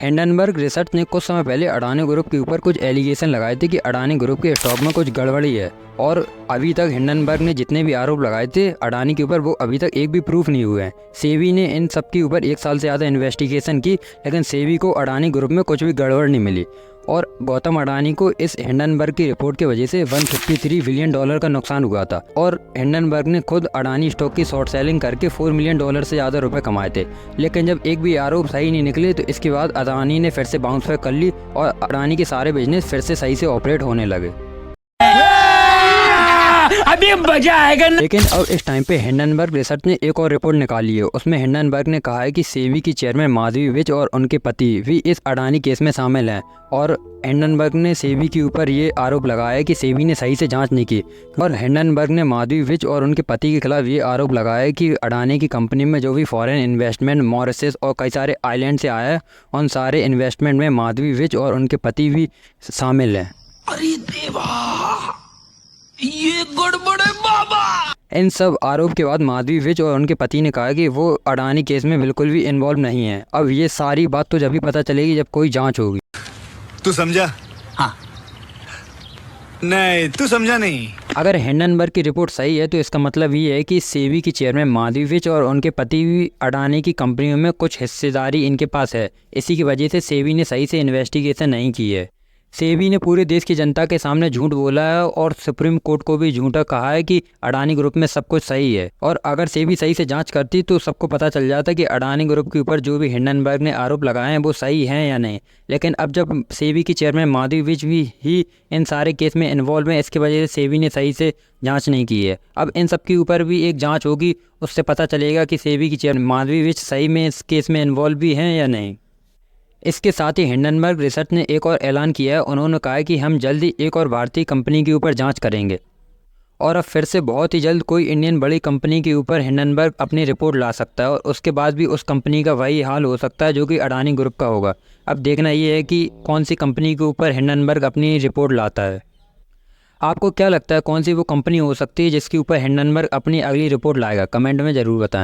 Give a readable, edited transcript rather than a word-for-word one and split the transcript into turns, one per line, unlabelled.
Hindenburg research ने कुछ समय पहले अडानी ग्रुप के ऊपर कुछ एलिगेशन लगाए थे कि अडानी ग्रुप के स्टॉक में कुछ गड़बड़ी है। और अभी तक हिंडनबर्ग ने जितने भी आरोप लगाए थे अडानी के ऊपर, वो अभी तक एक भी प्रूफ नहीं हुए हैं। सेबी ने इन सब के ऊपर 1 साल से ज़्यादा इन्वेस्टिगेशन की, लेकिन सेबी को अडानी ग्रुप में कुछ भी गड़बड़ नहीं मिली। और गौतम अडानी को इस हिंडनबर्ग की रिपोर्ट की वजह से $153 बिलियन का नुकसान हुआ था। और हिंडनबर्ग ने खुद अडानी स्टॉक की शॉर्ट सेलिंग करके $4 मिलियन से ज़्यादा रुपए कमाए थे। लेकिन जब एक भी आरोप सही नहीं निकले तो इसके बाद अडानी ने फिर से बाउंस बैक कर ली और अडानी के सारे बिजनेस फिर से सही से ऑपरेट होने लगे।
अभी मजा आएगा।
लेकिन अब इस टाइम पे हिंडनबर्ग रिसर्च ने एक और रिपोर्ट निकाली है। उसमें हिंडनबर्ग ने कहा है कि सेबी की चेयरमैन माधवी विज और उनके पति भी इस अडानी केस में शामिल हैं। और हिंडनबर्ग ने सेबी के ऊपर ये आरोप लगाया है कि सेबी ने सही से जांच नहीं की। और हिंडनबर्ग ने माधवी विज और उनके पति के खिलाफ ये आरोप लगाया है कि अडानी की कंपनी में जो भी फॉरेन इन्वेस्टमेंट मॉरिशस और कई सारे आइलैंड से आया है, उन सारे इन्वेस्टमेंट में माधवी विज और उनके पति भी शामिल हैं।
अरे देवा, ये गड़बड़ है बाबा।
इन सब आरोप के बाद माधवी विज और उनके पति ने कहा कि वो अडानी केस में बिल्कुल भी इन्वॉल्व नहीं है। अब ये सारी बात तो जब भी पता चलेगी जब कोई जांच होगी।
तू समझा?
हाँ।
नहीं, तू समझा नहीं।
अगर हिंडनबर्ग की रिपोर्ट सही है तो इसका मतलब ये है कि सेबी की चेयरमैन माधवी विज और उनके पति भी अडानी की कंपनियों में कुछ हिस्सेदारी इनके पास है। इसी की वजह से सेबी ने सही से इन्वेस्टिगेशन नहीं की है। सेबी ने पूरे देश की जनता के सामने झूठ बोला है और सुप्रीम कोर्ट को भी झूठा कहा है कि अडानी ग्रुप में सब कुछ सही है। और अगर सेबी सही से जांच करती तो सबको पता चल जाता कि अडानी ग्रुप के ऊपर जो भी हिंडनबर्ग ने आरोप लगाए हैं वो सही हैं या नहीं। लेकिन अब जब सेबी की चेयरमैन माधवी विज भी ही इन सारे केस में इन्वॉल्व हैं, इसकी वजह से सेबी ने सही से जांच नहीं की है। अब इन सब के ऊपर भी एक जांच होगी, उससे पता चलेगा कि सेबी की चेयरमैन माधवी विज सही में इस केस में इन्वॉल्व भी हैं या नहीं। इसके साथ ही हिंडनबर्ग रिसर्च ने एक और ऐलान किया है। उन्होंने कहा है कि हम जल्दी एक और भारतीय कंपनी के ऊपर जांच करेंगे और अब फिर से बहुत ही जल्द कोई इंडियन बड़ी कंपनी के ऊपर हिंडनबर्ग अपनी रिपोर्ट ला सकता है और उसके बाद भी उस कंपनी का वही हाल हो सकता है जो कि अडानी ग्रुप का होगा। अब देखना ये है कि कौन सी कंपनी के ऊपर हिंडनबर्ग अपनी रिपोर्ट लाता है। आपको क्या लगता है कौन सी वो कंपनी हो सकती है जिसके ऊपर हिंडनबर्ग अपनी अगली रिपोर्ट लाएगा? कमेंट में ज़रूर बताएं।